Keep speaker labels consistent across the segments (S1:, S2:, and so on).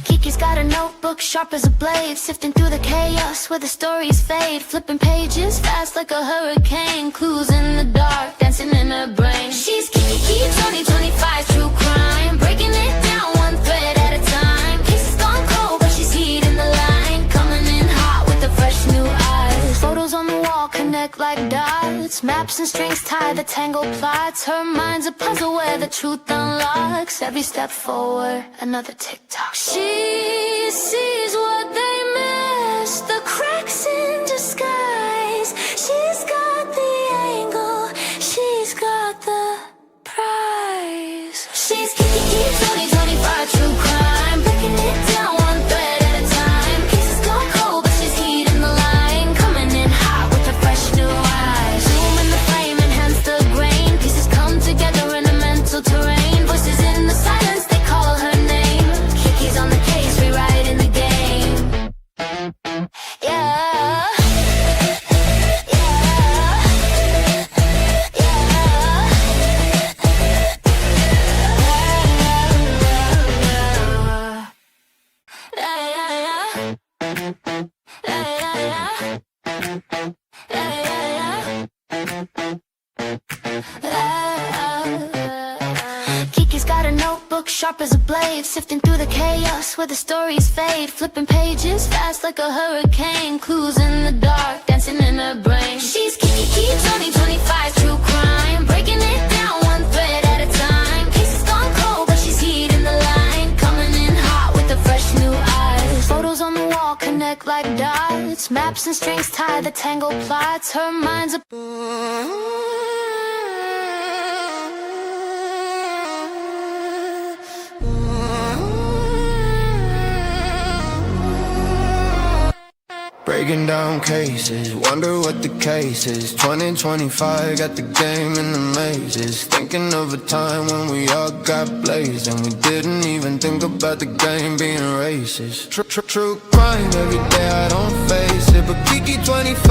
S1: Kiki's got a notebook sharp as a blade, sifting through the chaos where the stories fade, flipping pages fast like a hurricane, clues in the dark dancing in her brain. She's Kiki 2025 true crime, breaking it down one thread at a time. Cases gone cold but she's heating the line, coming in hot with the fresh new eyes. Photos on the wall connect like dots, maps and strings tie the tangled plots. Her mind's a puzzle where the truth unlocks. Every step forward, another tick-tock. She sees what they miss, the cracks in disguise. She's got the angle, she's got the prize. She's Kiki 2025 true crime, breaking it down one thread at a time. Cases gone cold but she's heating the line, coming in hot with her fresh new eyes. Zoom in the frame, enhance the grain, pieces come together in a mental terrain. Voices in the silence, they call her name. Kiki's on the case, rewriting the game. Yeah. Kiki's got a notebook sharp as a blade, sifting through the chaos where the stories fade, flipping pages fast like a hurricane, clues in the dark dancing in her brain. She's Kiki 2025 true crime, breaking it down one thread at a time. Cases gone cold but she's heating the line, coming in hot with the fresh new eyes. Photos on the wall connect like dots, maps and strings tie the tangled plots. Her mind's a
S2: breaking down cases, wonder what the case is. 2025, got the game in the mazes. Thinking of a time when we all got blazed and we didn't even think about the game being racist. True crime, every day I don't face it, but Kiki 25,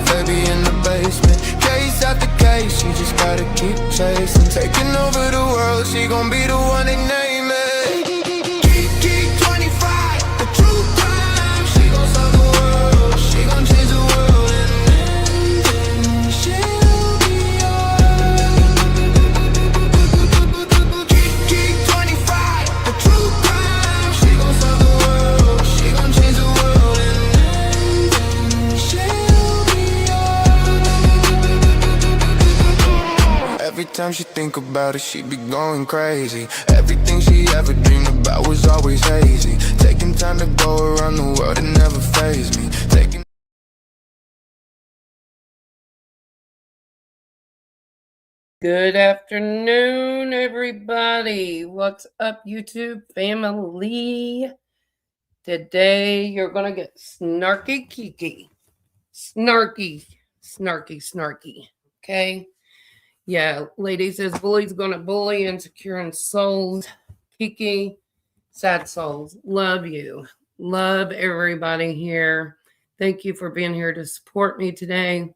S2: baby in the basement. Case after case, she just gotta keep chasing. Taking over the world, she gon' be the one they name it. Kiki 25, the true crime, she gon' solve the world, she gon' change the world, and then she'll be yours. Kiki 25, the true crime, she gon' solve the world, she gon' change the world, and then she'll be yours. Every time she think about it, she be going crazy. Everything she ever dreamed about was always hazy. Taking time to go around the world and never faze me.
S3: Good afternoon, everybody. What's up, YouTube family? Today, you're going to get snarky Kiki. Snarky. Okay? Yeah, ladies, this bully's going to bully insecure souls. Kiki, sad souls. Love you. Love everybody here. Thank you for being here to support me today.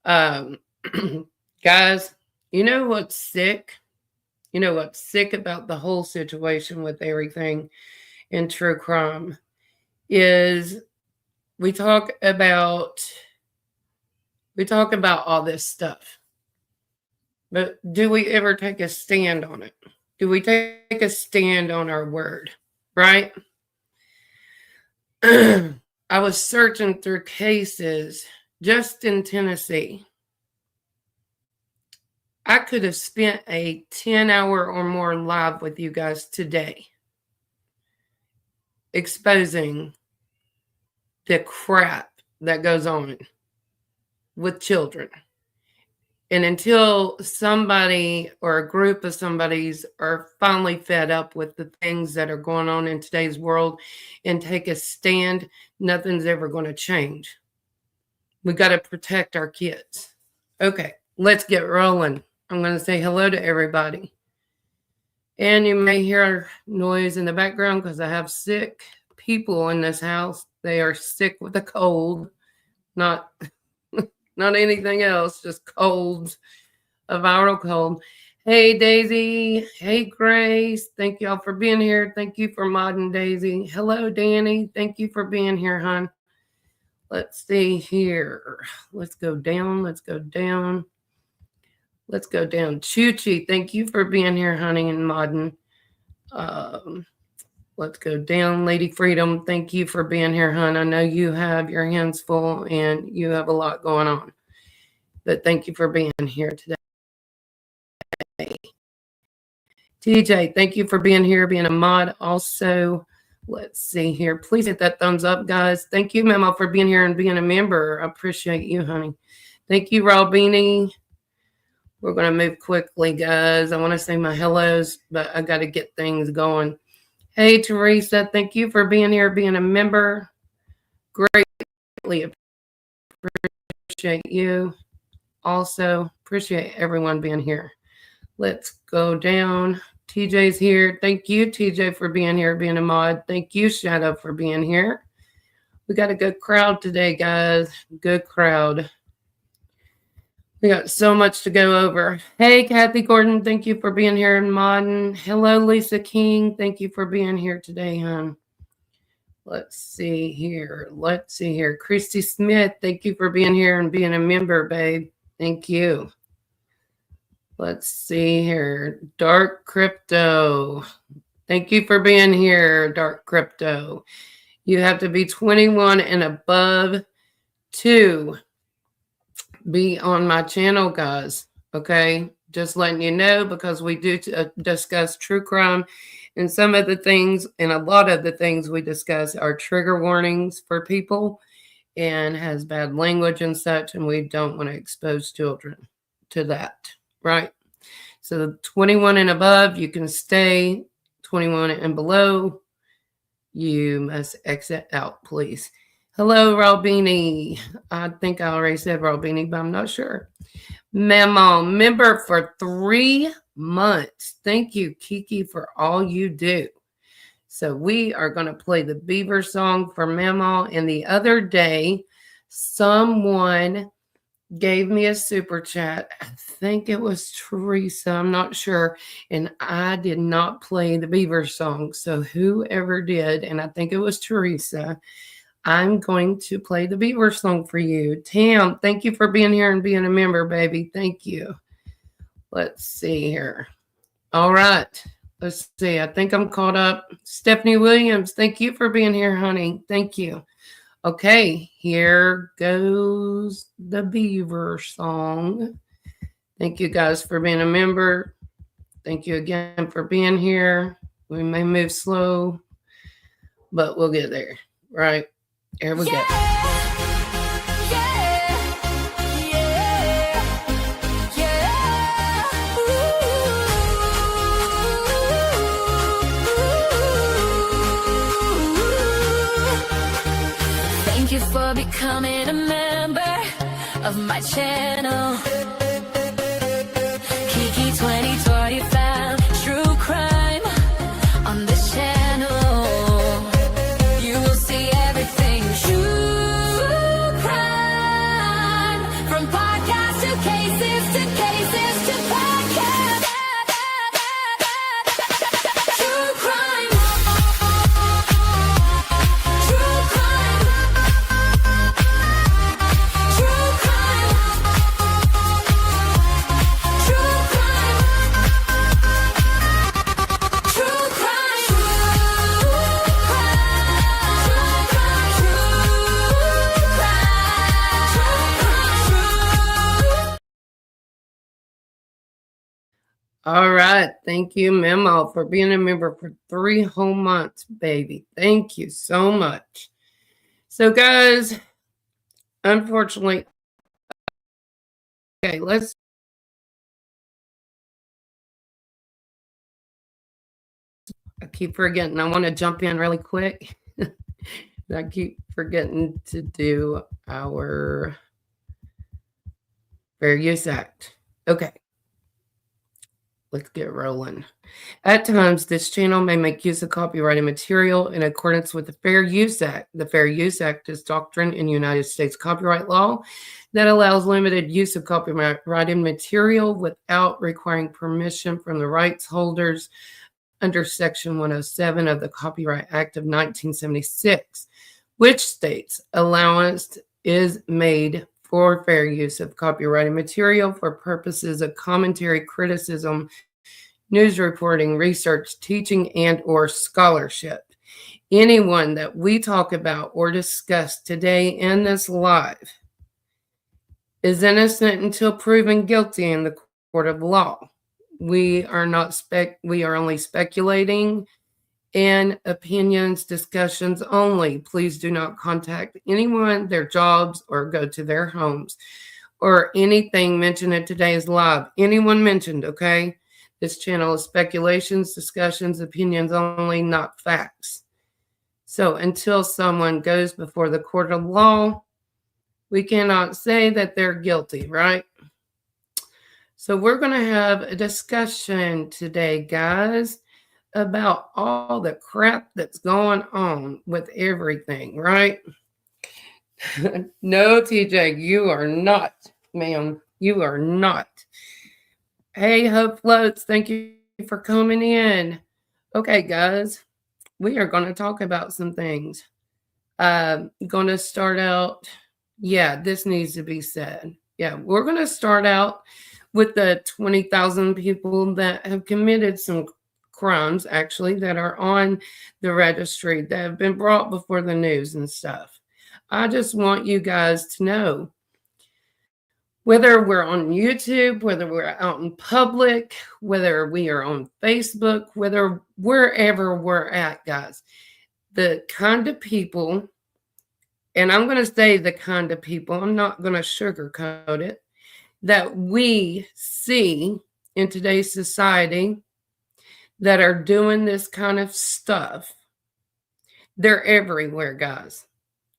S3: Guys, you know what's sick? You know what's sick about the whole situation with everything in true crime is we talk about all this stuff. But do we ever take a stand on it? Do we take a stand on our word? Right? I was searching through cases just in Tennessee. I could have spent a 10-hour or more live with you guys today exposing the crap that goes on with children. And until somebody or a group of somebodies are finally fed up with the things that are going on in today's world and take a stand, nothing's ever going to change. We got to protect our kids. Okay, let's get rolling. I'm going to say hello to everybody. And you may hear noise in the background because I have sick people in this house. They are sick with a cold. not not anything else, just colds, a viral cold. Hey, Daisy. Hey, Grace. Thank y'all for being here. Thank you for modding, Daisy. Hello, Danny. Thank you for being here, hon. Let's see here. Let's go down. Let's go down. Let's go down. Chuchi, thank you for being here, honey, and modding. Let's go down. Lady Freedom, thank you for being here, hon. I know you have your hands full and you have a lot going on. But thank you for being here today. TJ, thank you for being here, being a mod. Also, let's see here. Please hit that thumbs up, guys. Thank you, Memo, for being here and being a member. I appreciate you, honey. Thank you, Robini. We're going to move quickly, guys. I want to say my hellos, but I got to get things going. Hey, Teresa, thank you for being here, being a member. Greatly appreciate you. Also, appreciate everyone being here. Let's go down. TJ's here. Thank you, TJ, for being here, being a mod. Thank you, Shadow, for being here. We got a good crowd today, guys. Good crowd. We got so much to go over. Hey, Kathy Gordon, thank you for being here and modding. Hello, Lisa King. Thank you for being here today, hon. Let's see here. Let's see here. Christy Smith, thank you for being here and being a member, babe. Thank you. Let's see here. Dark Crypto. Thank you for being here, Dark Crypto. You have to be 21 and above to be on my channel, guys. Okay? Just letting you know, because we do discuss true crime, and some of the things and a lot of the things we discuss are trigger warnings for people and has bad language and such, and we don't want to expose children to that. Right? So 21 and above, you can stay. 21 and below, you must exit out, please. Hello, Robini. I think I already said Robini, but I'm not sure. Memo, member for 3 months. Thank you, Kiki, for all you do. So we are going to play the Beaver song for Memo. And the other day, someone gave me a super chat. I think it was Teresa. I'm not sure. And I did not play the Beaver song. So whoever did, and I think it was Teresa, I'm going to play the Beaver song for you. Tam, thank you for being here and being a member, baby. Thank you. Let's see here. All right. Let's see. I think I'm caught up. Stephanie Williams, thank you for being here, honey. Thank you. Okay, here goes the Beaver song. Thank you guys for being a member. Thank you again for being here. We may move slow, but we'll get there. Right, here we go.
S1: Thank you for becoming a member of my channel. Kiki 2025, true crime on this channel. You will see everything true crime, from podcast to cases to podcast. True crime. True crime. True crime. True crime. True crime.
S3: All right. Thank you, Memo, for being a member for 3 whole months, baby. Thank you so much. So, guys, unfortunately, okay, let's. I keep forgetting. I want to jump in really quick. I keep forgetting to do our Fair Use Act. Okay. let's get rolling. At times, this channel may make use of copyrighted material in accordance with the Fair Use Act. The Fair Use Act is doctrine in United States copyright law that allows limited use of copyrighted material without requiring permission from the rights holders under Section 107 of the Copyright Act of 1976, which states allowance is made for fair use of copyrighted material for purposes of commentary, criticism, news reporting, research, teaching, and or scholarship. Anyone that we talk about or discuss today in this live is innocent until proven guilty in the court of law. We are only speculating and opinions, discussions only. Please do not contact anyone, their jobs, or go to their homes or anything mentioned in today's live. Anyone mentioned, okay? This channel is speculations, discussions, opinions only, not facts. So until someone goes before the court of law, we cannot say that they're guilty, right? So we're going to have a discussion today, guys, about all the crap that's going on with everything, right? No, TJ, you are not, ma'am. You are not. Hey, Hope Floats, thank you for coming in. Okay, guys, we are going to talk about some things. Going to start out, yeah, this needs to be said. Yeah, we're going to start out with the 20,000 people that have committed some crimes, actually, that are on the registry, that have been brought before the news and stuff. I just want you guys to know, whether we're on YouTube, whether we're out in public, whether we are on Facebook, whether wherever we're at, guys, the kind of people, and I'm going to say the kind of people, I'm not going to sugarcoat it, that we see in today's society that are doing this kind of stuff, they're everywhere, guys.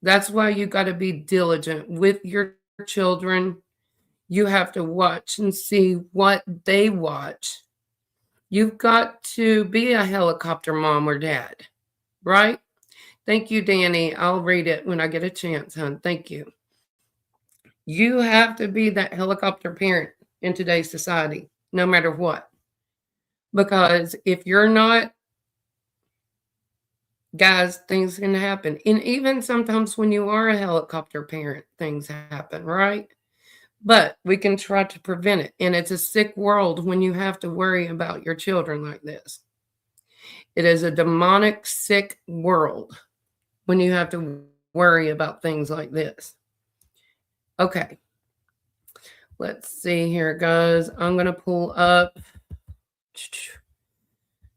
S3: That's why you got to be diligent with your children. You have to watch and see what they watch. You've got to be a helicopter mom or dad, right? Thank you, Danny. I'll read it when I get a chance, hon. Thank you. You have to be that helicopter parent in today's society, no matter what. Because if you're not, guys, things can happen. And even sometimes when you are a helicopter parent, things happen, right? But we can try to prevent it. And it's a sick world when you have to worry about your children like this. It is a demonic, sick world when you have to worry about things like this. Okay. Let's see here, guys. I'm going to pull up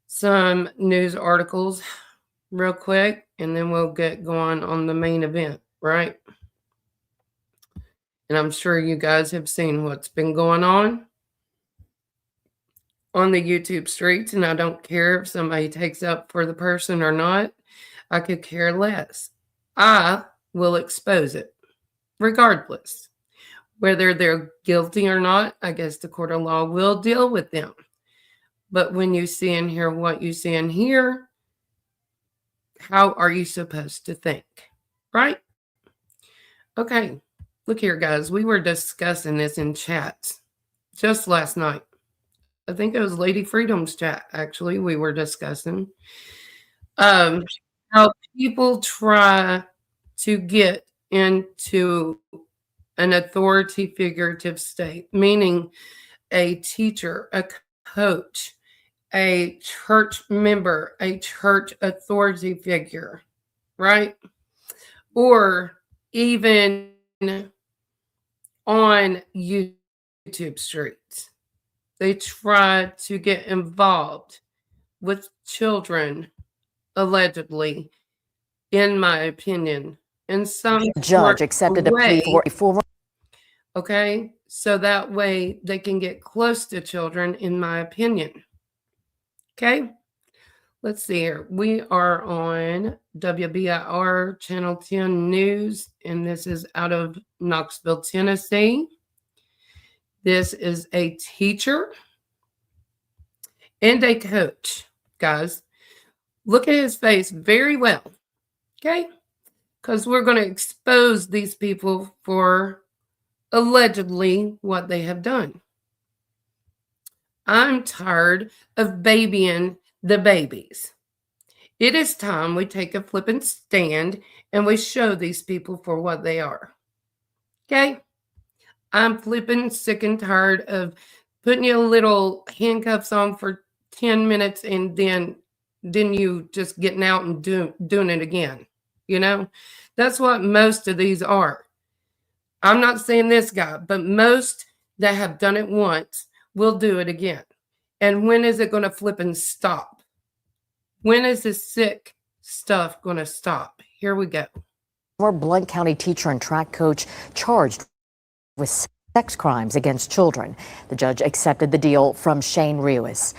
S3: some news articles real quick, and then we'll get going on the main event, right? And I'm sure you guys have seen what's been going on the YouTube streets, and I don't care if somebody takes up for the person or not. I could care less. I will expose it, regardless. Whether they're guilty or not, I guess the court of law will deal with them. But when you see and hear what you see and hear, how are you supposed to think, right? Okay. Look here, guys. We were discussing this in chats just last night. I think it was Lady Freedom's chat, actually. We were discussing how people try to get into an authority figurative state, meaning a teacher, a coach, a church member, a church authority figure, right? Or even on YouTube streets. They try to get involved with children, allegedly, in my opinion, in some
S4: judge accepted a plea for a full.
S3: Okay, so that way they can get close to children, in my opinion. Okay, let's see here. We are on WBIR Channel 10 News, and this is out of Knoxville, Tennessee. This is a teacher and a coach, guys. Look at his face very well, okay? Because we're going to expose these people for allegedly what they have done. I'm tired of babying the babies. It is time we take a flippin' stand and we show these people for what they are. Okay? I'm flippin' sick and tired of putting you little handcuffs on for 10 minutes and then you just getting out and doing it again. You know? That's what most of these are. I'm not saying this guy, but most that have done it once will do it again. And when is it going to flip and stop? When is this sick stuff going to stop? Here we go.
S4: Former Blount County teacher and track coach charged with sex crimes against children. The judge accepted the deal from Shane Rios.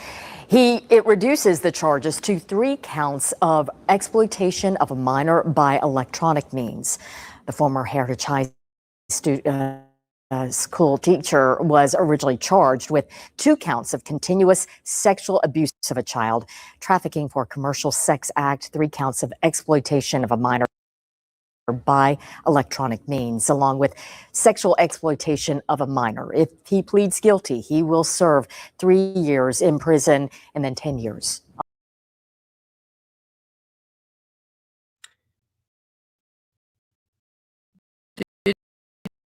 S4: It reduces the charges to 3 counts of exploitation of a minor by electronic means. The former Heritage High school teacher was originally charged with 2 counts of continuous sexual abuse of a child, trafficking for commercial sex act, 3 counts of exploitation of a minor by electronic means, along with sexual exploitation of a minor. If he pleads guilty, he will serve 3 years in prison and then 10 years.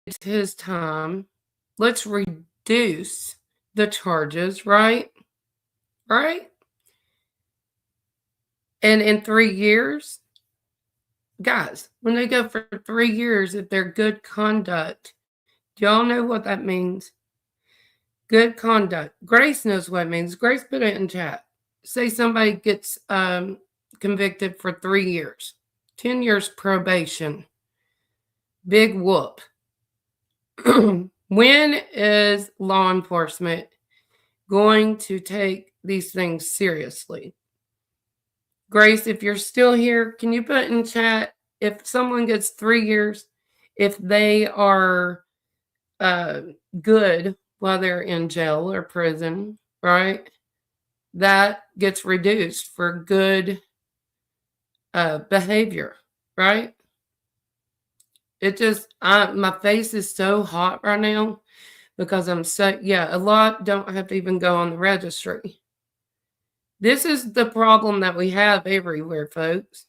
S3: It's his time. Let's reduce the charges, right? Right? And in 3 years, guys, when they go for 3 years, if they're good conduct, do y'all know what that means? Good conduct. Grace knows what it means. Grace, put it in chat. Say somebody gets convicted for 3 years, 10 years probation. Big whoop. When is law enforcement going to take these things seriously? Grace, if you're still here, can you put in chat if someone gets 3 years, if they are good while they're in jail or prison, right? That gets reduced for good behavior, right? It just, my face is so hot right now because I'm so, a lot don't have to even go on the registry. This is the problem that we have everywhere, folks.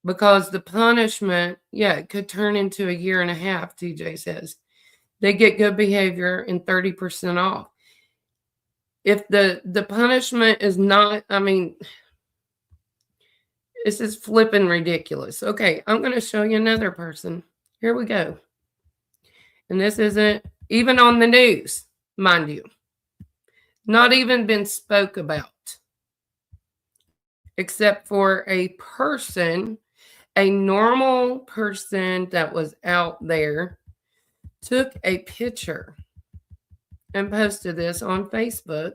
S3: Because the punishment, it could turn into a 1.5 years, TJ says. They get good behavior and 30% off. If the punishment is not, this is flipping ridiculous. Okay, I'm going to show you another person. Here we go. And this isn't even on the news, mind you. Not even been spoke about. Except for a person, a normal person that was out there, took a picture and posted this on Facebook.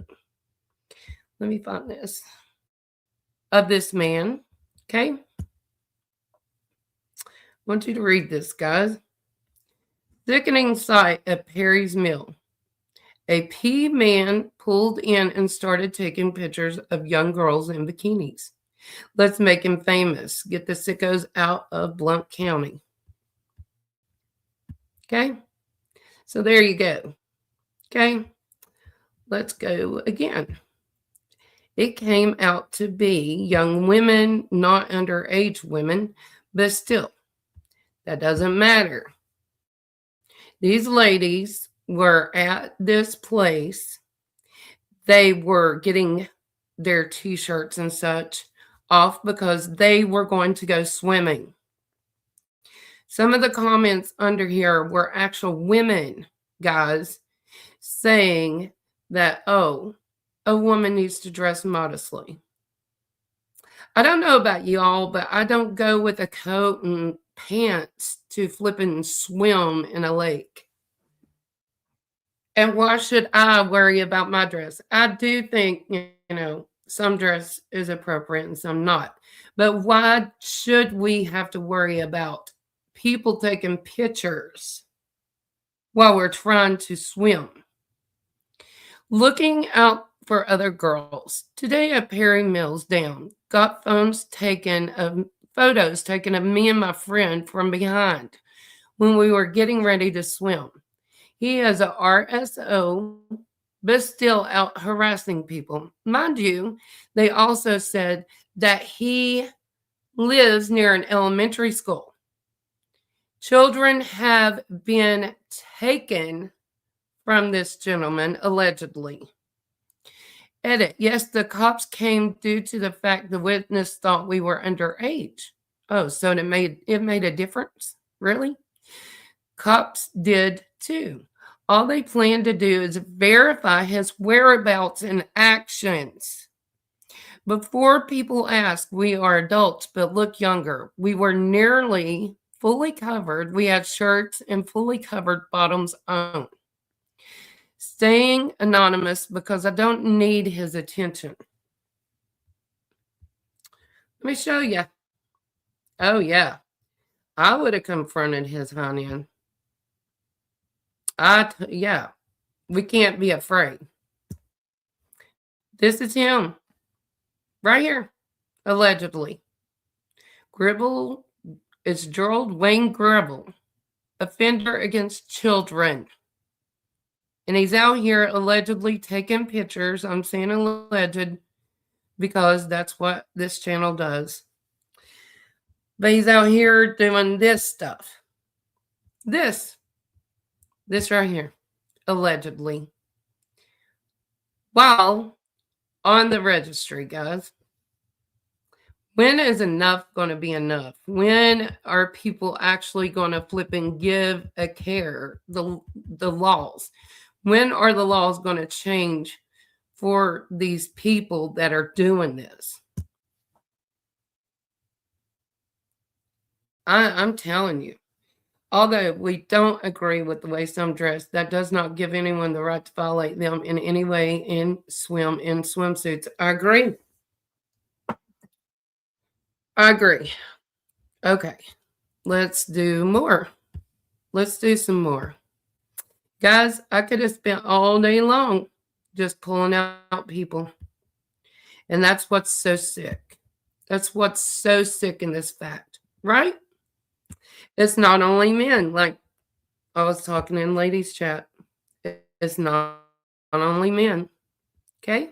S3: Let me find this. Of this man. Okay. I want you to read this, guys. Sickening sight at Perry's Mill. A P man pulled in and started taking pictures of young girls in bikinis. Let's make him famous. Get the sickos out of Blount County. Okay. So there you go. Okay. Let's go again. It came out to be young women, not underage women, but still, that doesn't matter. These ladies were at this place. They were getting their t-shirts and such off because they were going to go swimming. Some of the comments under here were actual women, guys, saying that, oh, a woman needs to dress modestly. I don't know about y'all, but I don't go with a coat and pants to flipping swim in a lake. And why should I worry about my dress? I do think, some dress is appropriate and some not. But why should we have to worry about people taking pictures while we're trying to swim? Looking out for other girls. Today at Perry Mills Down, got photos taken of me and my friend from behind when we were getting ready to swim. He is a RSO, but still out harassing people. Mind you, they also said that he lives near an elementary school. Children have been taken from this gentleman, allegedly. Edit. Yes, the cops came due to the fact the witness thought we were underage. Oh, so it made a difference? Really? Cops did too. All they plan to do is verify his whereabouts and actions. Before people ask, we are adults but look younger. We were nearly fully covered. We had shirts and fully covered bottoms on. Staying anonymous because I don't need his attention. Let me show you. Oh, yeah. I would have confronted his honey. Yeah. We can't be afraid. This is him. Right here. Allegedly. Gribble is Gerald Wayne Gribble. Offender against children. And he's out here allegedly taking pictures. I'm saying alleged because that's what this channel does. But he's out here doing this stuff. This right here, allegedly. While on the registry, guys. When is enough going to be enough? When are people actually going to flip and give a care the laws? When are the laws going to change for these people that are doing this? I'm telling you, although we don't agree with the way some dress, that does not give anyone the right to violate them in any way and swim in swimsuits. I agree. Okay, let's do more. Let's do some more. Guys, I could have spent all day long just pulling out people. And that's what's so sick. That's what's so sick in this fact, right? It's not only men. Like I was talking in ladies' chat. It's not only men. Okay? I'm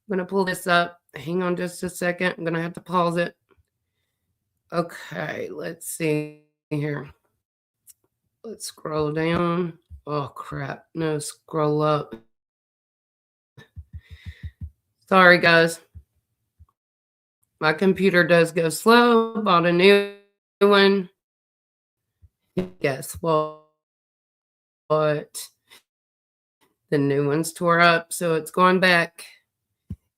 S3: going to pull this up. Hang on just a second. I'm going to have to pause it. Okay, let's see here. Let's scroll down. Oh, crap. No, scroll up. Sorry, guys. My computer does go slow. Bought a new one. Guess what? The new one's tore up, so it's going back.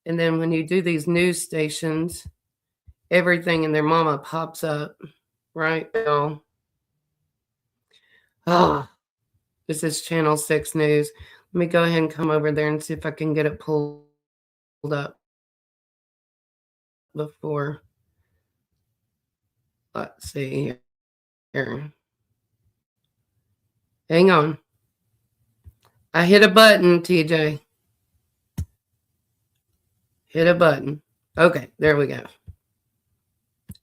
S3: And then when you do these news stations, everything in their mama pops up, right? Oh, this is Channel 6 News. Let me go ahead and come over there and see if I can get it pulled up before. Let's see here. Hang on. I hit a button, TJ. Hit a button. Okay, there we go.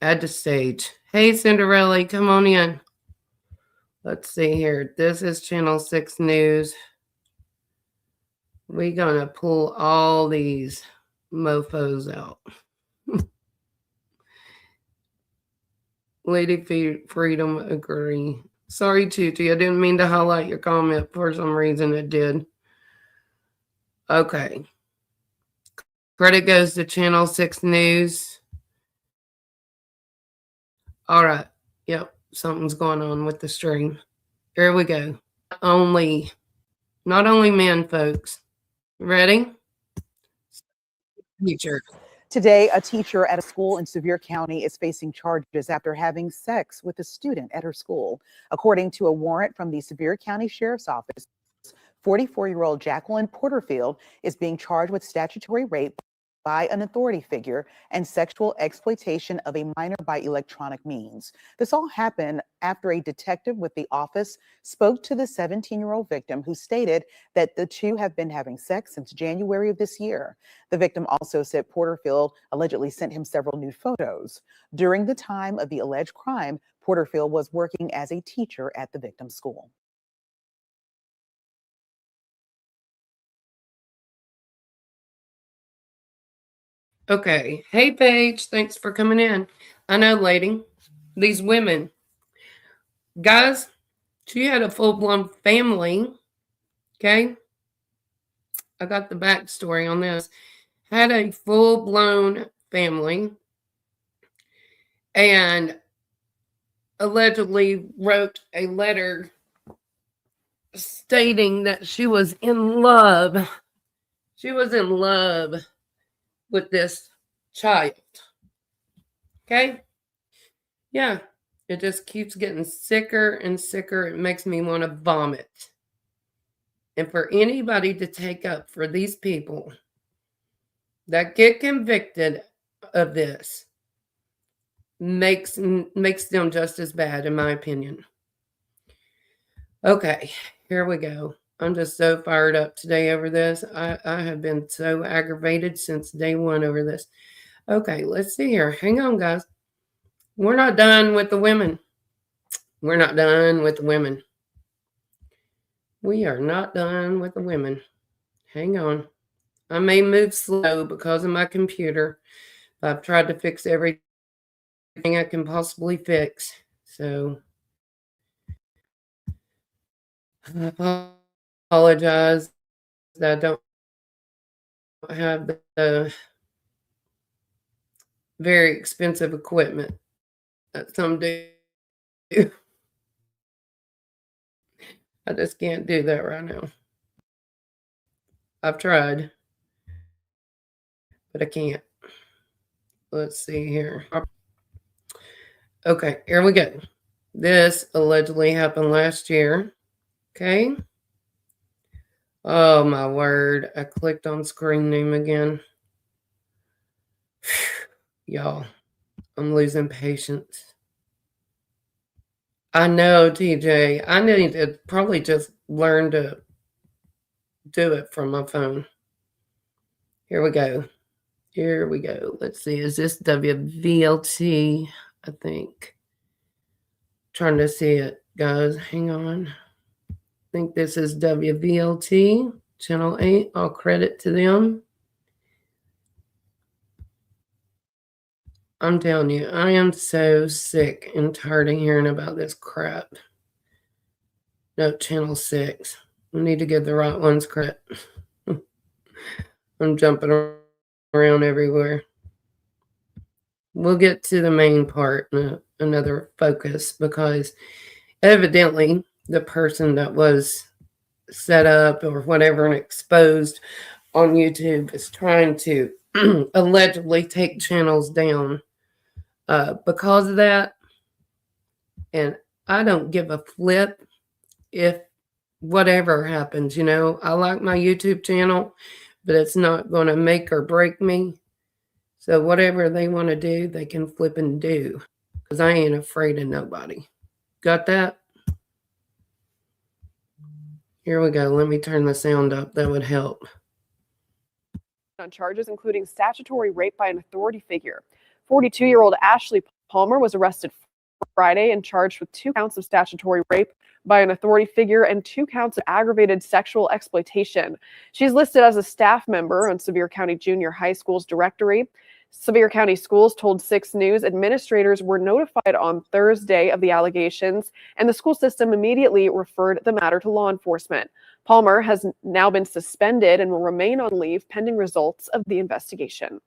S3: Add to stage. Hey, Cinderella, come on in. Let's see here. This is Channel 6 News. We're going to pull all these mofos out. Lady Freedom agree. Sorry, Tuti. I didn't mean to highlight your comment. For some reason, it did. Okay. Credit goes to Channel 6 News. All right. Yep. Something's going on with the stream. Here we go. Not only men, folks. Ready? Teacher.
S5: Today, a teacher at a school in Sevier County is facing charges after having sex with a student at her school. According to a warrant from the Sevier County Sheriff's Office, 44-year-old Jacqueline Porterfield is being charged with statutory rape by an authority figure and sexual exploitation of a minor by electronic means. This all happened after a detective with the office spoke to the 17-year-old victim, who stated that the two have been having sex since January of this year. The victim also said Porterfield allegedly sent him several nude photos. During the time of the alleged crime, Porterfield was working as a teacher at the victim's school.
S3: Okay. Hey, Paige. Thanks for coming in. I know, lady. These women. Guys, she had a full-blown family. Okay. I got the backstory on this. Had a full-blown family and allegedly wrote a letter stating that she was in love. She was in love with this child. Okay? Yeah. It just keeps getting sicker and sicker. It makes me want to vomit. And for anybody to take up for these people that get convicted of this makes them just as bad, in my opinion. Okay, here we go. I'm just so fired up today over this. I have been so aggravated since day one over this. Okay, let's see here. Hang on, guys. We're not done with the women. We're not done with the women. We are not done with the women. Hang on. I may move slow because of my computer. I've tried to fix everything I can possibly fix. So I apologize that I don't have the very expensive equipment that some do. I just can't do that right now. I've tried, but I can't. Let's see here. Okay, here we go. This allegedly happened last year. Okay. Oh my word. I clicked on screen name again. Y'all, I'm losing patience. I know, TJ. I need to probably just learn to do it from my phone. Here we go. Here we go. Let's see. Is this WVLT? I think. Trying to see it, guys. Hang on. I think this is WVLT, Channel 8. All credit to them. I'm telling you, I am so sick and tired of hearing about this crap. No, Channel 6. We need to give the right ones credit. I'm jumping around everywhere. We'll get to the main part in another focus, because evidently the person that was set up or whatever and exposed on YouTube is trying to allegedly take channels down because of that. And I don't give a flip if whatever happens. You know, I like my YouTube channel, but it's not going to make or break me. So whatever they want to do, they can flip and do, because I ain't afraid of nobody. Got that? Here we go. Let me turn the sound up. That would help.
S6: On charges including statutory rape by an authority figure. 42-year-old Ashley Palmer was arrested Friday and charged with 2 counts of statutory rape by an authority figure and 2 counts of aggravated sexual exploitation. She's listed as a staff member on Sevier County Junior High School's directory. Sevier County Schools told 6 News administrators were notified on Thursday of the allegations, and the school system immediately referred the matter to law enforcement. Palmer has now been suspended and will remain on leave pending results of the investigation.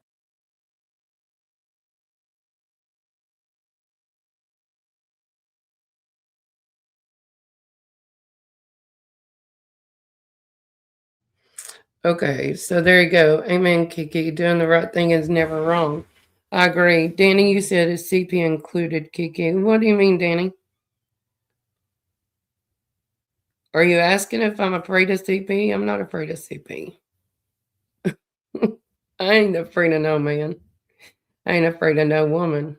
S3: Okay, so there you go. Amen, Kiki. Doing the right thing is never wrong. I agree. Danny, you said is CP included, Kiki. What do you mean, Danny? Are you asking if I'm afraid of CP? I'm not afraid of CP. I ain't afraid of no man. I ain't afraid of no woman.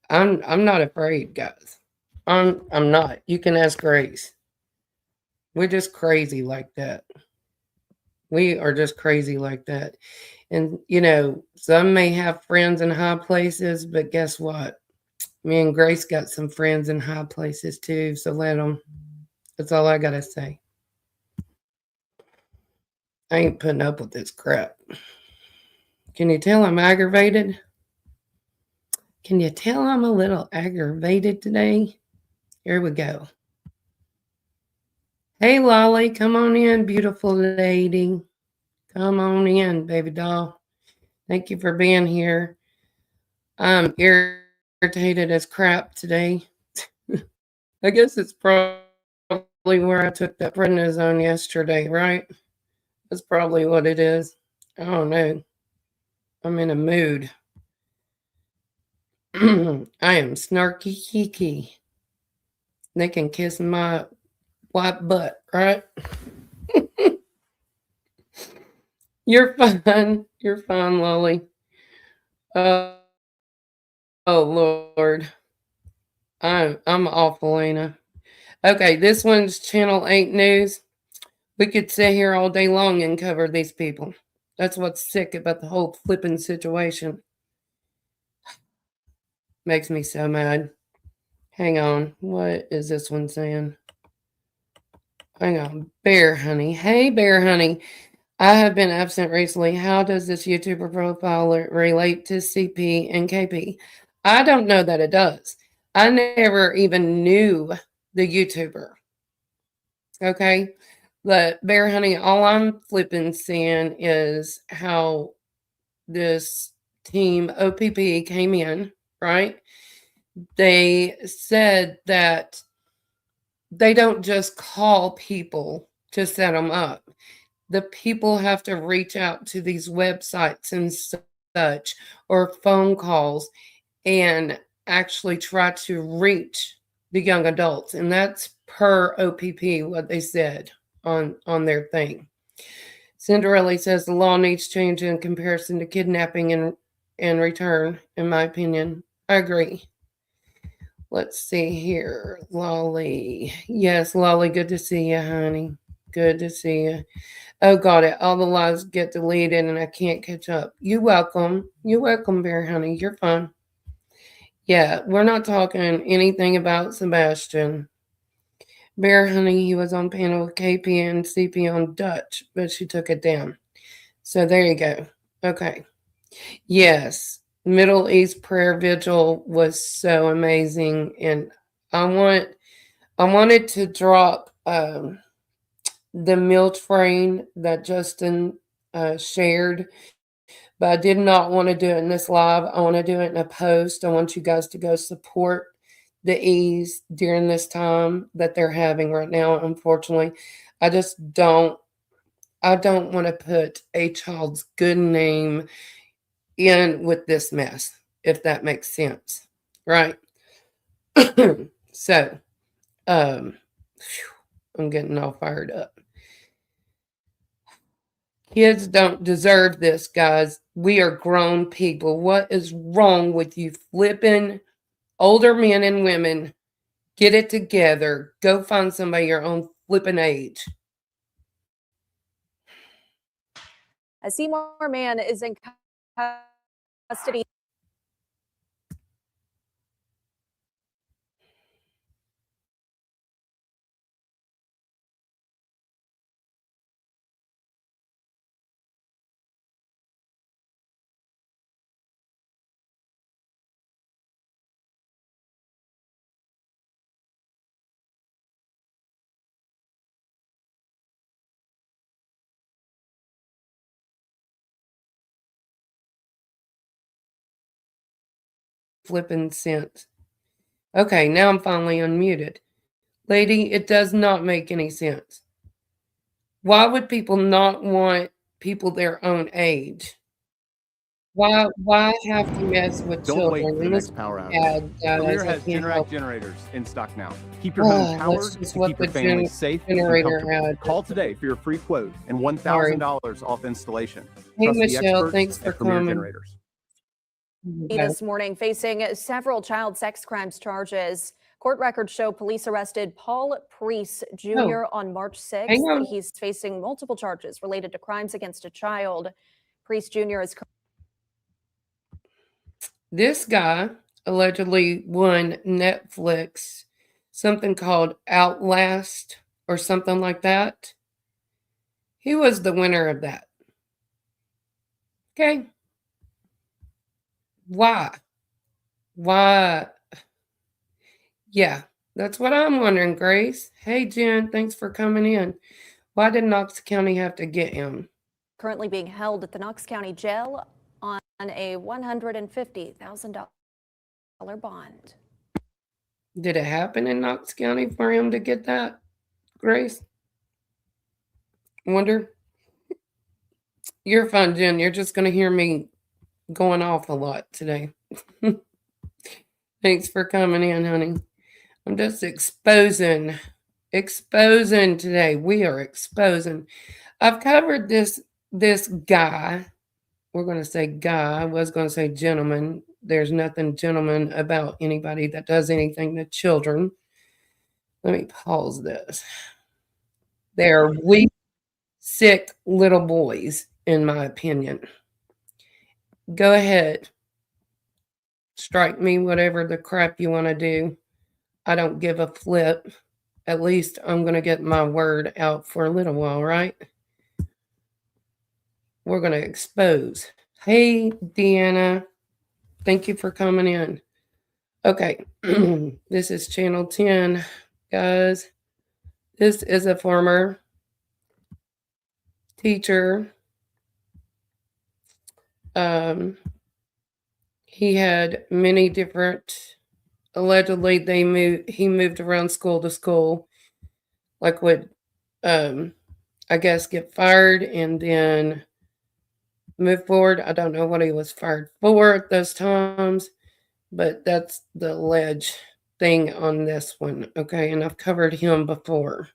S3: I'm not afraid, guys. I'm not. You can ask Grace. We're just crazy like that. We are just crazy like that. And some may have friends in high places, but guess what? Me and Grace got some friends in high places too, so let them. That's all I gotta say. I ain't putting up with this crap. Can you tell I'm aggravated? Can you tell I'm a little aggravated today? Here we go. Hey, Lolly, come on in, beautiful lady. Come on in, baby doll. Thank you for being here. I'm irritated as crap today. I guess it's probably where I took that prednisone yesterday, right? That's probably what it is. I don't know. I'm in a mood. I am snarky kiki. They can kiss my white butt, right? You're fine. You're fine, Lolly. Oh Lord. I'm awful, Lena. Okay, this one's Channel 8 News. We could sit here all day long and cover these people. That's what's sick about the whole flipping situation. Makes me so mad. Hang on. What is this one saying? Hang on. Bear Honey. Hey, Bear Honey. I have been absent recently. How does this YouTuber profile relate to CP and KP? I don't know that it does. I never even knew the YouTuber. Okay? But Bear Honey, all I'm flipping seeing is how this team OPP came in, right? They said that they don't just call people to set them up. The people have to reach out to these websites and such, or phone calls, and actually try to reach the young adults. And that's per OPP, what they said on their thing. Cinderella says the law needs change in comparison to kidnapping and return, in my opinion. I agree. Let's see here. Lolly. Yes, Lolly, good to see you, honey. Good to see you. Oh, got it. All the lives get deleted and I can't catch up. You're welcome. You're welcome, Bear Honey. You're fine. Yeah, we're not talking anything about Sebastian. Bear Honey, he was on panel with KP and CP on Dutch, but she took it down. So there you go. Okay. Yes, Middle East prayer vigil was so amazing, and I wanted to drop the meal train that Justin shared, but I did not want to do it in this live. I want to do it in a post. I want you guys to go support the E's during this time that they're having right now. Unfortunately, I don't want to put a child's good name in with this mess, if that makes sense, right? So, I'm getting all fired up. Kids don't deserve this, guys. We are grown people. What is wrong with you flipping older men and women? Get it together. Go find somebody your own flipping age.
S7: A Seymour man is in custody.
S3: Flipping sense. Okay, now I'm finally unmuted. Lady, it does not make any sense. Why would people not want people their own age? Why have to mess with
S8: Don't wait
S3: children?
S8: for the
S3: And this
S8: next power outage.
S3: ad, guys,
S8: Premier
S3: I
S8: has
S3: can't help
S8: Generac generators in stock now. Keep your home powered
S3: let's just
S8: to
S3: let
S8: keep your
S3: the
S8: family safe and
S3: generator
S8: comfortable.
S3: ad.
S8: Call today for your free quote and
S3: Sorry.
S8: $1,000 off installation.
S3: Hey,
S8: Trust the
S3: Michelle,
S8: experts
S3: thanks for
S8: at Premier
S3: coming.
S8: Generators.
S3: Okay.
S7: This morning facing several child sex crimes charges. Court records show police arrested Paul Priest Jr. on March 6th.
S3: Hang on.
S7: He's facing multiple charges related to crimes against a child. Priest Jr. is
S3: This guy allegedly won Netflix something called Outlast or something like that. He was the winner of that. Okay. Why? Yeah, that's what I'm wondering, Grace. Hey, Jen, thanks for coming in. Why did Knox County have to get him?
S7: currently being held at the Knox County Jail on a $150,000 bond.
S3: Did it happen in Knox County for him to get that, Grace? Wonder. You're fine, Jen. You're just going to hear me going off a lot today. Thanks for coming in, honey. I'm just exposing today. We are exposing. I've covered this guy. We're going to say guy. I was going to say gentleman. There's nothing gentleman about anybody that does anything to children. Let me pause this. They're weak, sick little boys, in my opinion. Go ahead. Strike me whatever the crap you want to do. I don't give a flip. At least I'm going to get my word out for a little while, right? We're going to expose. Hey, Deanna. Thank you for coming in. Okay. This is Channel 10, guys. This is a former teacher. He had many different, allegedly he moved around school to school, like would, I guess, get fired and then move forward. I don't know what he was fired for at those times, but that's the alleged thing on this one. Okay. And I've covered him before,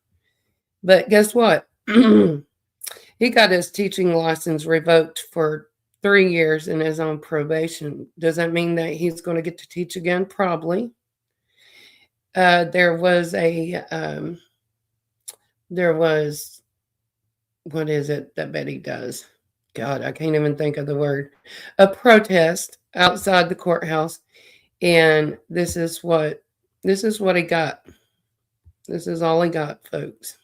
S3: but guess what? He got his teaching license revoked for 3 years and is on probation. Does that mean that he's going to get to teach again? Probably. There was, what is it that Betty does? God, I can't even think of the word. A protest outside the courthouse. And this is what he got. This is all he got, folks.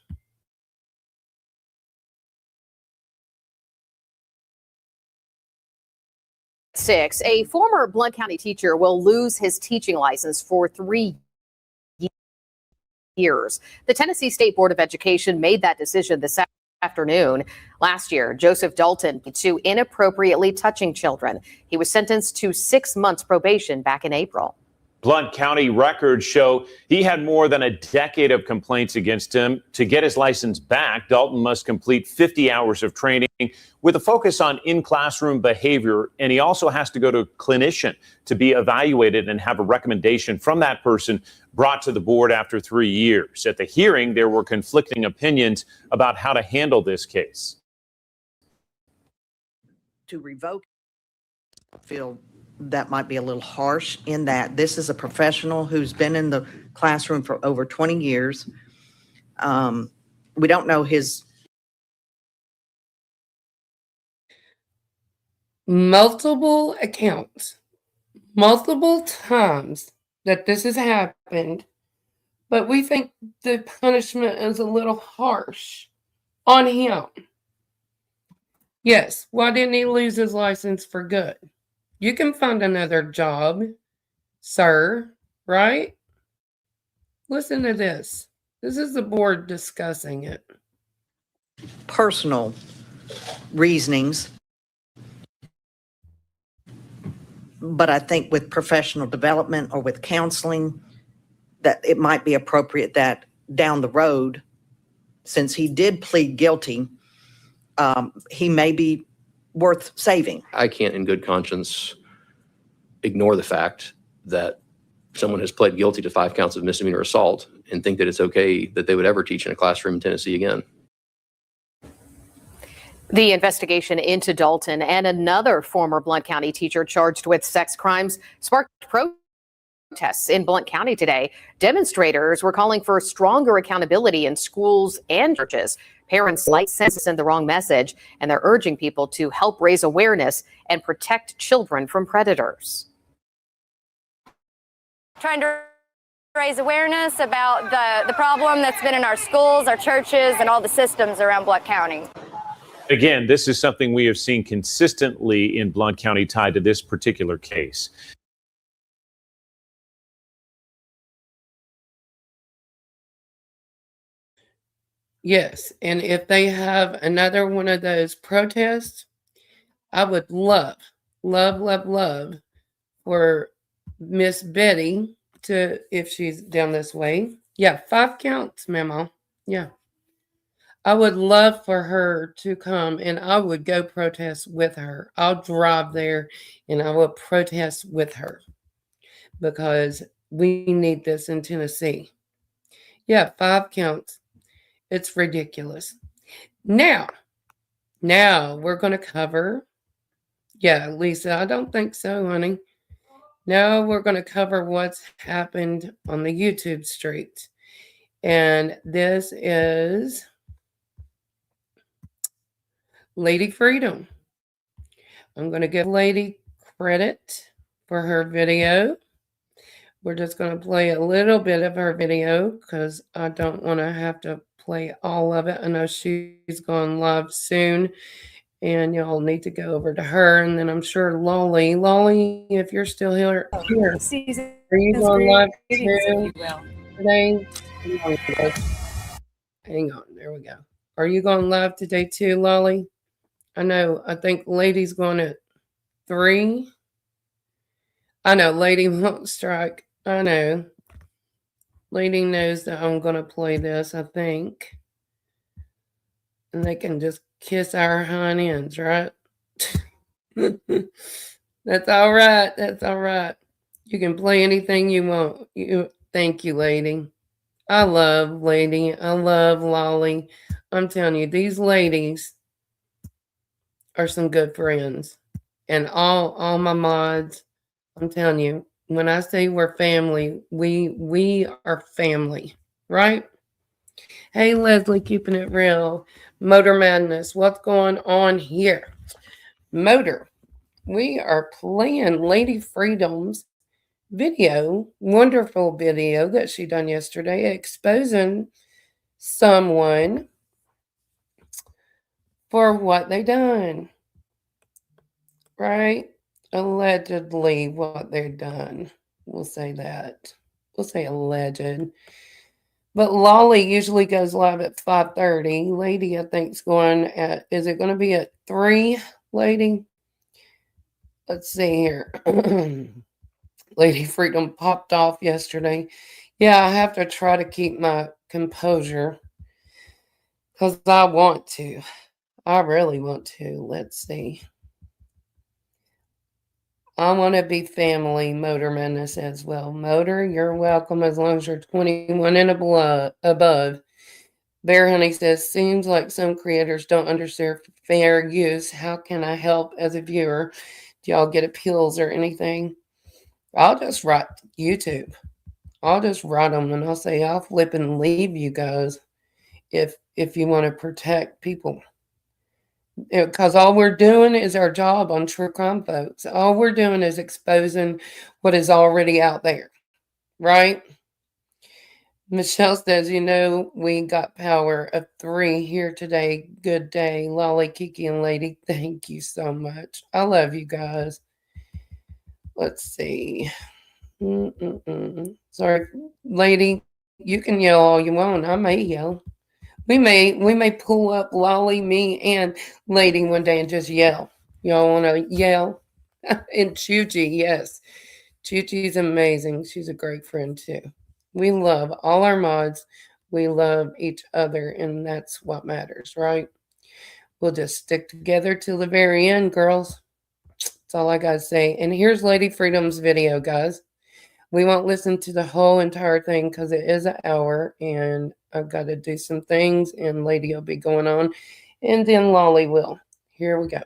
S9: A former Blount County teacher will lose his teaching license for 3 years. The Tennessee State Board of Education made that decision this afternoon. Last year, Joseph Dalton to inappropriately touching children. He was sentenced to 6 months probation back in April.
S10: Blount County records show he had more than a decade of complaints against him. To get his license back, Dalton must complete 50 hours of training with a focus on in-classroom behavior, and he also has to go to a clinician to be evaluated and have a recommendation from that person brought to the board after 3 years. At the hearing, there were conflicting opinions about how to handle this case.
S11: To revoke, I feel that might be a little harsh in that this is a professional who's been in the classroom for over 20 years. We don't know his.
S3: Multiple accounts, multiple times that this has happened, but we think the punishment is a little harsh on him. Yes, why didn't he lose his license for good? You can find another job, sir, right? Listen to this. This is the board discussing it.
S11: Personal reasonings, but I think with professional development or with counseling, that it might be appropriate that down the road, since he did plead guilty, he may be worth saving.
S12: I can't in good conscience ignore the fact that someone has pled guilty to 5 counts of misdemeanor assault and think that it's okay that they would ever teach in a classroom in Tennessee again.
S9: The investigation into Dalton and another former Blount County teacher charged with sex crimes sparked protests in Blount County today. Demonstrators were calling for stronger accountability in schools and churches. Parents might send the wrong message, and they're urging people to help raise awareness and protect children from predators.
S13: Trying to raise awareness about the problem that's been in our schools, our churches, and all the systems around Blount County.
S10: Again, this is something we have seen consistently in Blount County tied to this particular case.
S3: Yes, and if they have another one of those protests, I would love for Miss Betty to, if she's down this way. Yeah, 5 counts, Mama. Yeah. I would love for her to come, and I would go protest with her. I'll drive there and I will protest with her because we need this in Tennessee. Yeah, 5 counts. It's ridiculous. Now we're going to cover. Yeah, Lisa, I don't think so, honey. Now we're going to cover what's happened on the YouTube streets. And this is Lady Freedom. I'm going to give Lady credit for her video. We're just going to play a little bit of her video because I don't want to have to play all of it. I know she's going live soon, and y'all need to go over to her. And then I'm sure Lolly, if you're still here, are you going live too today? Hang on, there we go. Are you going live today too, Lolly? I think Lady's going at 3. I know Lady won't strike. I know. Lady knows that I'm going to play this, I think. And they can just kiss our hind ends, right? That's all right. That's all right. You can play anything you want. Thank you, Lady. I love Lady. I love Lolly. I'm telling you, these ladies are some good friends. And all my mods, I'm telling you, when I say we're family, we are family, right? Hey, Leslie, keeping it real. Motor Madness, what's going on here? Motor, we are playing Lady Freedom's video, wonderful video that she done yesterday, exposing someone for what they done, right? Allegedly what they're done. We'll say that. We'll say alleged. But Lolly usually goes live at 5:30. Lady, I think, is going at, is it going to be at 3, Lady? Let's see here. Lady Freedom popped off yesterday. Yeah, I have to try to keep my composure because I want to. I really want to. Let's see. I want to be family, Motor Madness as well. Motor, you're welcome as long as you're 21 and above. Bear Honey says, seems like some creators don't understand fair use. How can I help as a viewer? Do y'all get appeals or anything? I'll just write YouTube. I'll just write them and I'll say I'll flip and leave you guys if you want to protect people. Because all we're doing is our job on True Crime, folks. All we're doing is exposing what is already out there, right? Michelle says, we got power of 3 here today. Good day. Lolly, Kiki, and Lady, thank you so much. I love you guys. Let's see. Sorry, Lady, you can yell all you want. I may yell. We may pull up Lolly, me, and Lady one day and just yell. Y'all want to yell? And Chuchi, yes. Chuchi's amazing. She's a great friend too. We love all our mods. We love each other, and that's what matters, right? We'll just stick together till the very end, girls. That's all I gotta say. And here's Lady Freedom's video, guys. We won't listen to the whole entire thing because it is an hour, and I've got to do some things, and Lady will be going on, and then Lolly will. Here we go.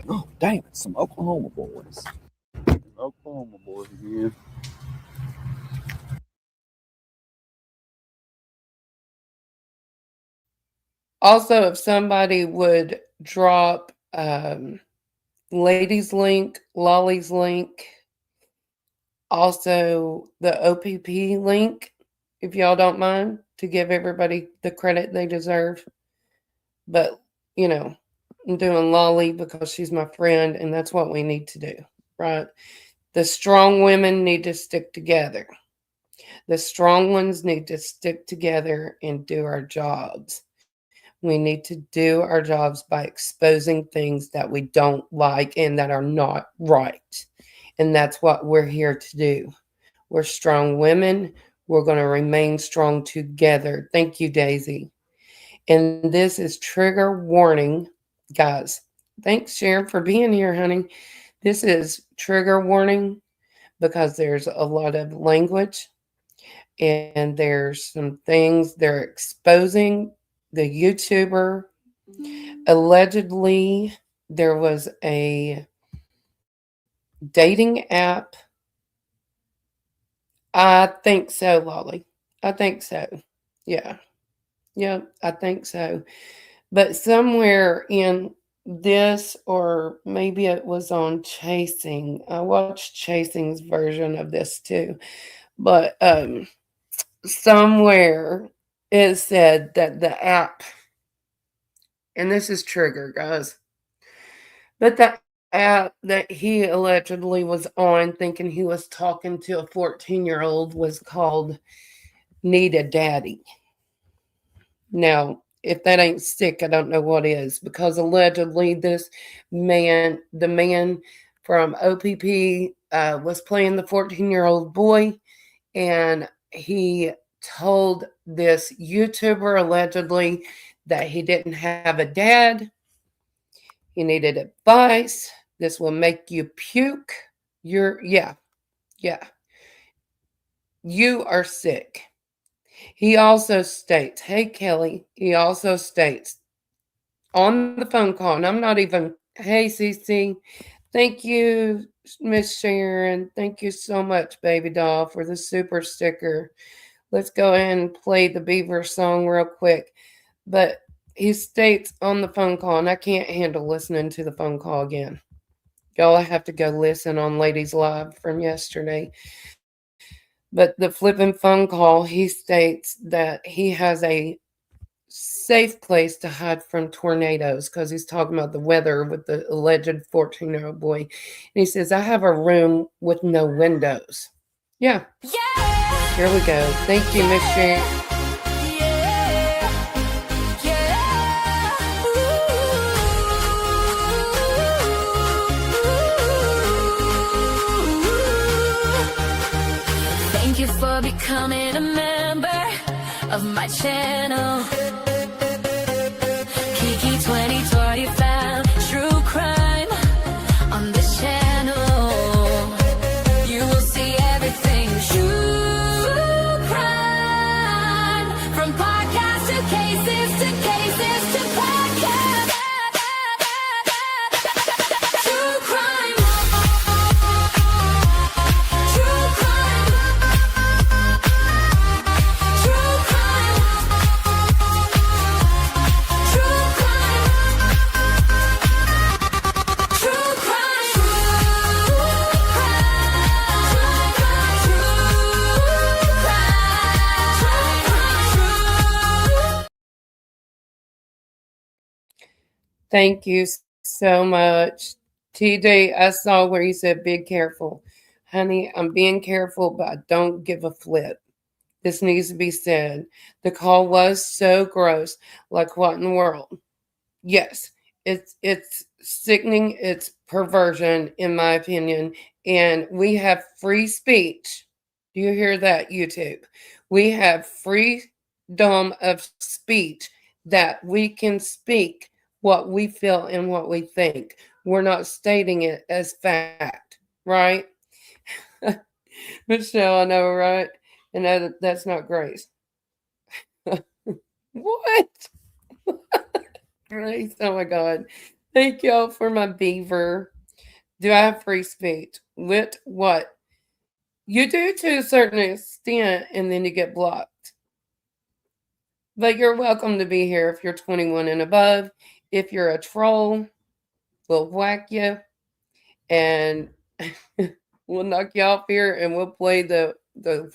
S14: Oh, damn, it's some Oklahoma boys. Oklahoma boys again.
S3: Also, if somebody would drop Lady's link, Lolly's link, also the OPP link, if y'all don't mind, to give everybody the credit they deserve. But, you know, I'm doing Lolly because she's my friend, and that's what we need to do, right? The strong women need to stick together. The strong ones need to stick together and do our jobs. We need to do our jobs by exposing things that we don't like and that are not right. And that's what we're here to do. We're strong women. We're going to remain strong together. Thank you, Daisy. And this is trigger warning, guys. Thanks, Sharon, for being here, honey. This is trigger warning because there's a lot of language and there's some things they're exposing. The YouTuber, allegedly, there was a dating app. I think so, Lolly. I think so. Yeah. Yeah, I think so. But somewhere in this, or maybe it was on Chasing. I watched Chasing's version of this too. But somewhere it said that the app, and this is trigger, guys, but the app that he allegedly was on thinking he was talking to a 14-year-old was called Need a Daddy. Now, if that ain't sick, I don't know what is, because allegedly this man, the man from OPP, was playing the 14-year-old boy, and he told this YouTuber allegedly that he didn't have a dad. He needed advice. This will make you puke. Yeah. You are sick. He also states, hey, Kelly, he also states on the phone call, and I'm not even, hey, CC, thank you, Miss Sharon. Thank you so much, baby doll, for the super sticker. Let's go ahead and play the Beaver song real quick. But he states on the phone call, and I can't handle listening to the phone call again. Y'all, I have to go listen on Ladies Live from yesterday. But the flipping phone call, he states that he has a safe place to hide from tornadoes because he's talking about the weather with the alleged 14-year-old boy. And he says, I have a room with no windows. Yeah. Here we go. Thank you, Miss Sharon.
S1: Thank you for becoming a member of my channel. Kiki 2025, true crime on this channel. You will see everything true crime, from podcast to cases to podcast. True crime. True crime. True crime.
S3: Thank you so much. TJ, I saw where you said be careful. Honey, I'm being careful, but I don't give a flip. This needs to be said. The call was so gross. Like, what in the world? Yes, it's sickening, it's perversion, in my opinion. And we have free speech. Do you hear that, YouTube? We have freedom of speech that we can speak what we feel and what we think. We're not stating it as fact, right? Michelle, I know, right? And that's not Grace. What? Grace, oh my God. Thank y'all for my beaver. Do I have free speech? With what? You do to a certain extent, and then you get blocked. But you're welcome to be here if you're 21 and above. If you're a troll, we'll whack you and we'll knock you off here and we'll play the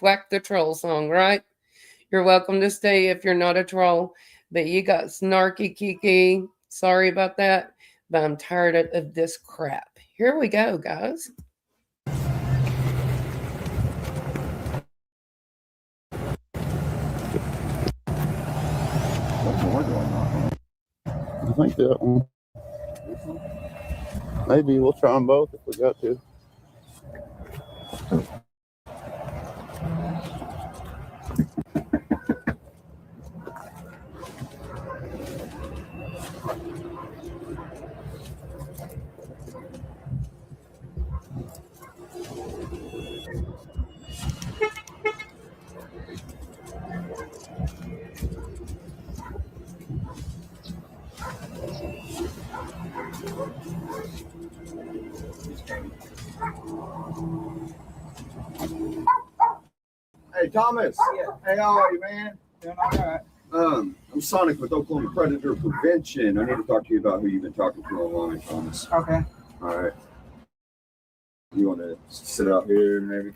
S3: whack the troll song, right? You're welcome to stay if you're not a troll, but you got snarky kiki. Sorry about that, but I'm tired of this crap. Here we go, guys.
S14: What's more going on? I think that one. Maybe we'll try them both if we got to.
S15: Hey, Thomas. Yeah. Hey, how are you, man? Doing all right. I'm Sonic with Oklahoma Predator Prevention. I need to talk to you about who you've been talking to online, Thomas.
S16: Okay.
S15: All right. You want to sit out here, maybe?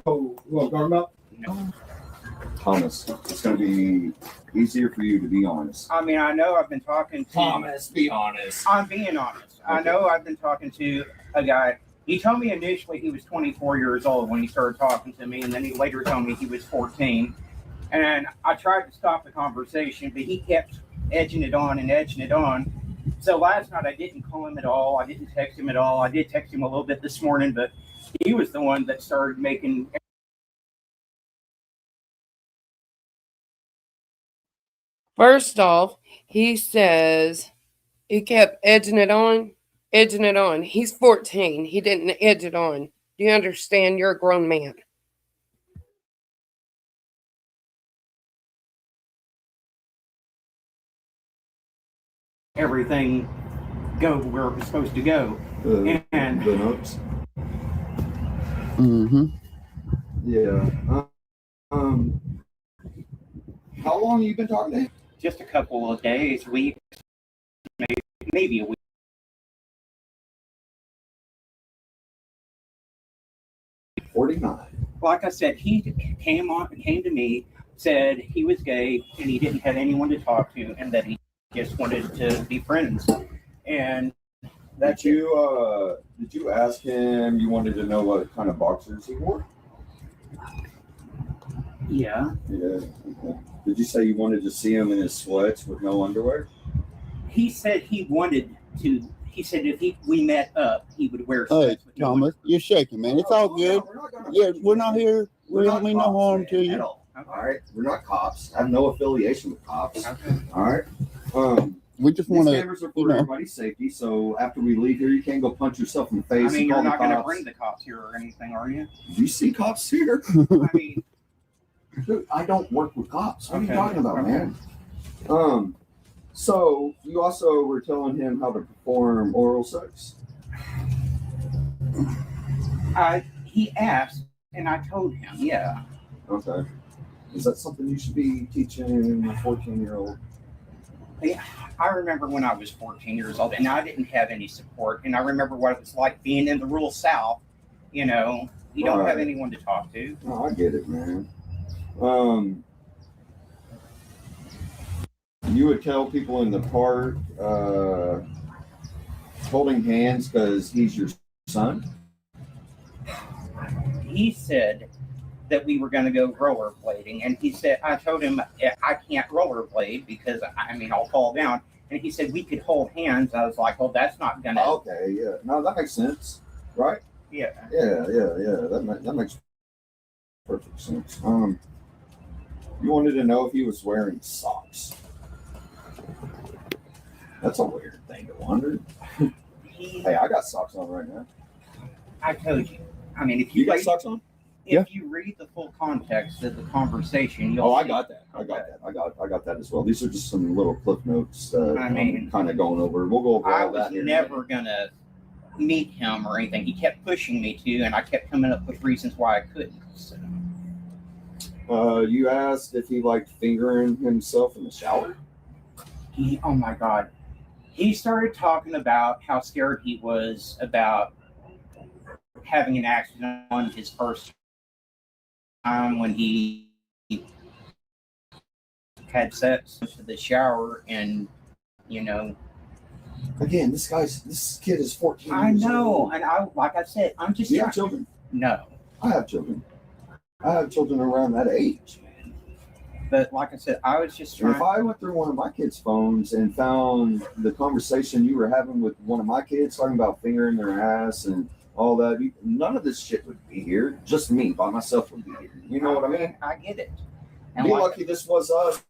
S15: Oh, you want to talk about?
S16: No.
S15: Thomas, it's going to be easier for you to be honest.
S16: I mean, I know I've been talking to...
S15: Thomas, be honest.
S16: I'm being honest. Okay. I know I've been talking to a guy. He told me initially he was 24 years old when he started talking to me, and then he later told me he was 14. And I tried to stop the conversation, but he kept edging it on and edging it on. So last night I didn't call him at all. I didn't text him at all. I did text him a little bit this morning, but he was the one that started making...
S3: First off, he says he kept edging it on. He's 14. He didn't edge it on. Do you understand? You're a grown man.
S16: Everything go where it was supposed to go. And
S15: the notes.
S14: Mm-hmm.
S15: Yeah. How long have you been talking to him?
S16: Just a couple of days, weeks, maybe a week. Like I said, he came to me, said he was gay and he didn't have anyone to talk to, and that he just wanted to be friends. And
S15: did you ask him? You wanted to know what kind of boxers he wore?
S16: Yeah.
S15: Yeah. Okay. Did you say you wanted to see him in his sweats with no underwear?
S16: He said he wanted to. He said if we met up, he would wear
S14: sweats. Hey, Thomas, you're shaking, man. It's all good. We're not here. We don't mean no harm to you.
S15: All right. We're not cops. I have no affiliation with cops. Okay. All right.
S14: We just want to.
S15: Cameras are for everybody's safety. So after we leave here, you can't go punch yourself in the face.
S16: I mean, you're not going to bring the cops here or anything, are you?
S15: Do you see cops here?
S16: I mean,
S15: dude, I don't work with cops. What are you talking about, man? So you also were telling him how to perform oral sex?
S16: He asked, and I told him, yeah.
S15: Okay. Is that something you should be teaching a 14-year-old?
S16: Yeah, I remember when I was 14 years old, and I didn't have any support, and I remember what it was like being in the rural South. You know, you don't have anyone to talk to.
S15: Oh, I get it, man. You would tell people in the park holding hands because he's your son?
S16: He said that we were going to go rollerblading, and he said, I told him I can't rollerblade because I'll fall down. And he said we could hold hands. I was like, well, that's not going to.
S15: Okay, yeah. No, that makes sense, right?
S16: Yeah.
S15: Yeah. That makes perfect sense. You wanted to know if he was wearing socks. That's a weird thing to wonder. Hey, I got socks on right now.
S16: I told you. If
S15: you got socks on?
S16: If you read the full context of the conversation, you'll.
S15: I got that. I got that as well. These are just some little clip notes. I'm kind of going over. We'll go over
S16: I
S15: all that
S16: was
S15: here.
S16: never gonna meet him or anything. He kept pushing me to, and I kept coming up with reasons why I couldn't. So.
S15: You asked if he liked fingering himself in the shower?
S16: Oh my God. He started talking about how scared he was about having an accident on his first time when he had sex to the shower, and
S15: Again, this kid is 14
S16: I
S15: years
S16: know,
S15: old.
S16: and like I said, I'm just.
S15: Do you have children?
S16: No.
S15: I have children. I have children around that age.
S16: But like I said, I was just trying.
S15: If I went through one of my kids' phones and found the conversation you were having with one of my kids talking about fingering their ass and all that, none of this shit would be here. Just me by myself would be here. You know what I mean?
S16: I get it.
S15: Be lucky this was us.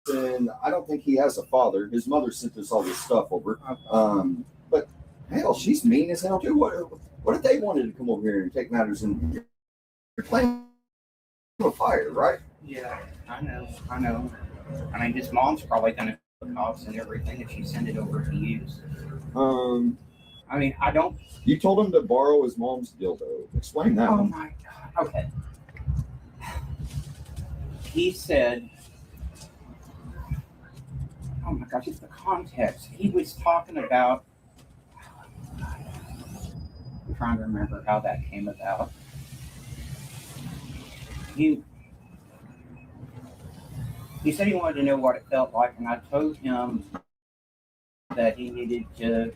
S15: And I don't think he has a father. His mother sent us all this stuff over. But hell, she's mean as hell too. What if they wanted to come over here and take matters in? You're playing with fire, right?
S16: Yeah, I know. His mom's probably gonna put cops and everything if she send it over to you. I don't.
S15: You told him to borrow his mom's dildo. Explain that.
S16: Oh my God. Okay. He said, oh my gosh, it's the context. He was talking about. I'm trying to remember how that came about. He said he wanted to know what it felt like, and I told him that he needed to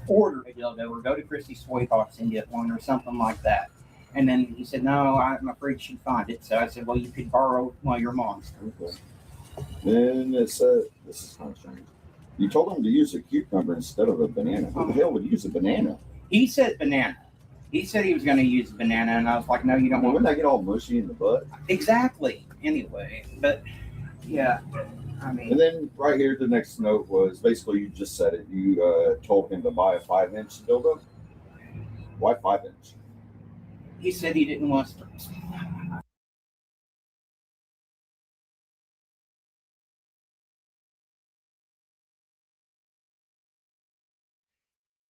S16: order a dildo or go to Christie's Toy Box and get one or something like that. And then he said, no, I'm afraid she'd find it. So I said, well, you could borrow one of your mom's.
S15: Okay. Then it said, this is kind of strange. You told him to use a cucumber instead of a banana. Who the hell would use a banana?
S16: He said banana. He said he was going to use a banana, and I was like, no, you don't want.
S15: Wouldn't that get all mushy in the butt?
S16: Exactly. Anyway, but yeah,
S15: And then right here, the next note was basically you just said it. You told him to buy a 5-inch dildo. Why 5-inch?
S16: He said he didn't want to.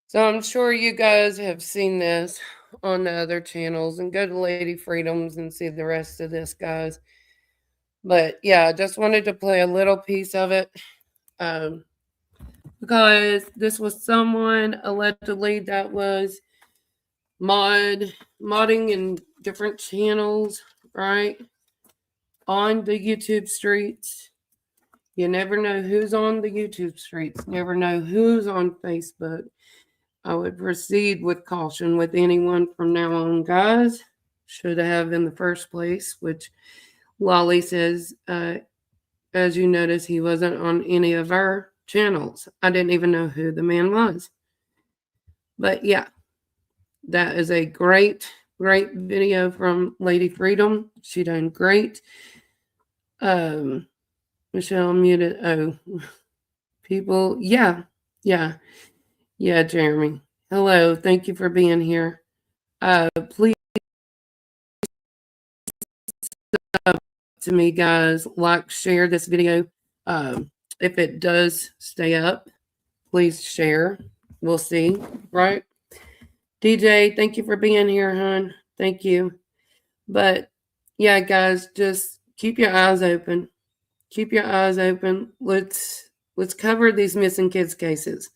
S3: So I'm sure you guys have seen this on the other channels, and go to Lady Freedoms and see the rest of this, guys. But yeah, I just wanted to play a little piece of it because this was someone allegedly that was modding in different channels, right? On the YouTube streets. You never know who's on the YouTube streets. Never know who's on Facebook. I would proceed with caution with anyone from now on, guys. Should have in the first place, which Lolly says, as you notice, he wasn't on any of our channels. I didn't even know who the man was. But yeah, that is a great video from Lady Freedom. She done great. Michelle muted. Oh, people. Yeah, Jeremy. Hello. Thank you for being here. Please to me, guys, like, share this video. If it does stay up, please share. We'll see, right? DJ, thank you for being here, hon. Thank you. But yeah, guys, just keep your eyes open. Keep your eyes open. Let's cover these missing kids cases.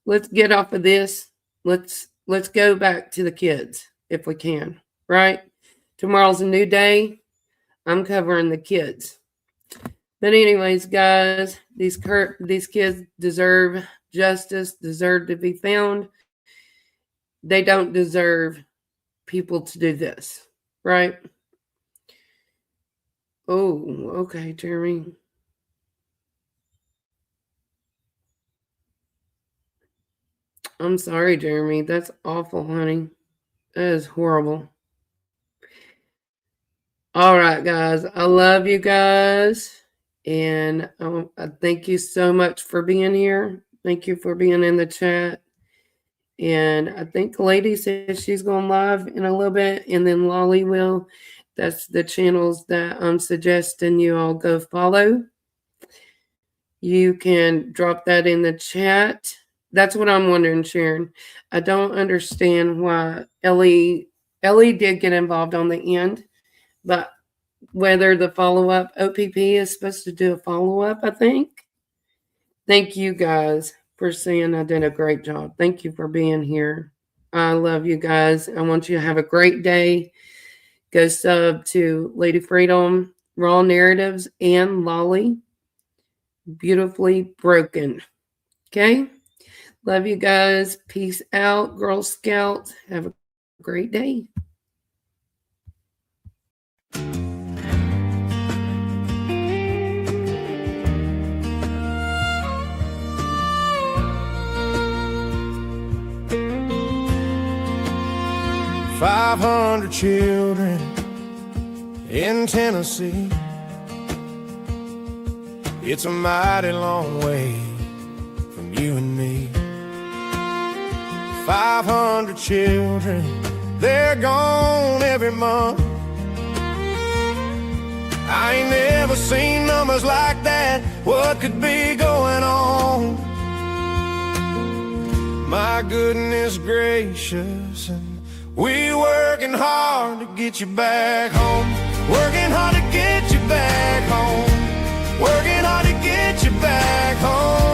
S3: Let's get off of this. Let's go back to the kids if we can, right? Tomorrow's a new day. I'm covering the kids. But anyways, guys, these kids deserve justice, deserve to be found. They don't deserve people to do this, right? Oh, okay, Jeremy. I'm sorry, Jeremy. That's awful, honey. That is horrible. All right, guys. I love you guys. And I thank you so much for being here. Thank you for being in the chat. And I think Lady says she's going live in a little bit, and then Lolly will. That's the channels that I'm suggesting you all go follow. You can drop that in the chat. That's what I'm wondering, Sharon. I don't understand why Ellie did get involved on the end, but whether the follow-up OPP is supposed to do a follow-up, I think. Thank you guys for saying I did a great job. Thank you for being here. I love you guys. I want you to have a great day. Go sub to Lady Freedom, Raw Narratives, and Lolly. Beautifully Broken. Okay? Love you guys. Peace out, Girl Scouts. Have a great day.
S2: $500 children in Tennessee. It's a mighty long way from you and me. 500 children, they're gone every month. I ain't never seen numbers like that. What could be going on? My goodness gracious, and we working hard to get you back home. Working hard to get you back home. Working hard to get you back home.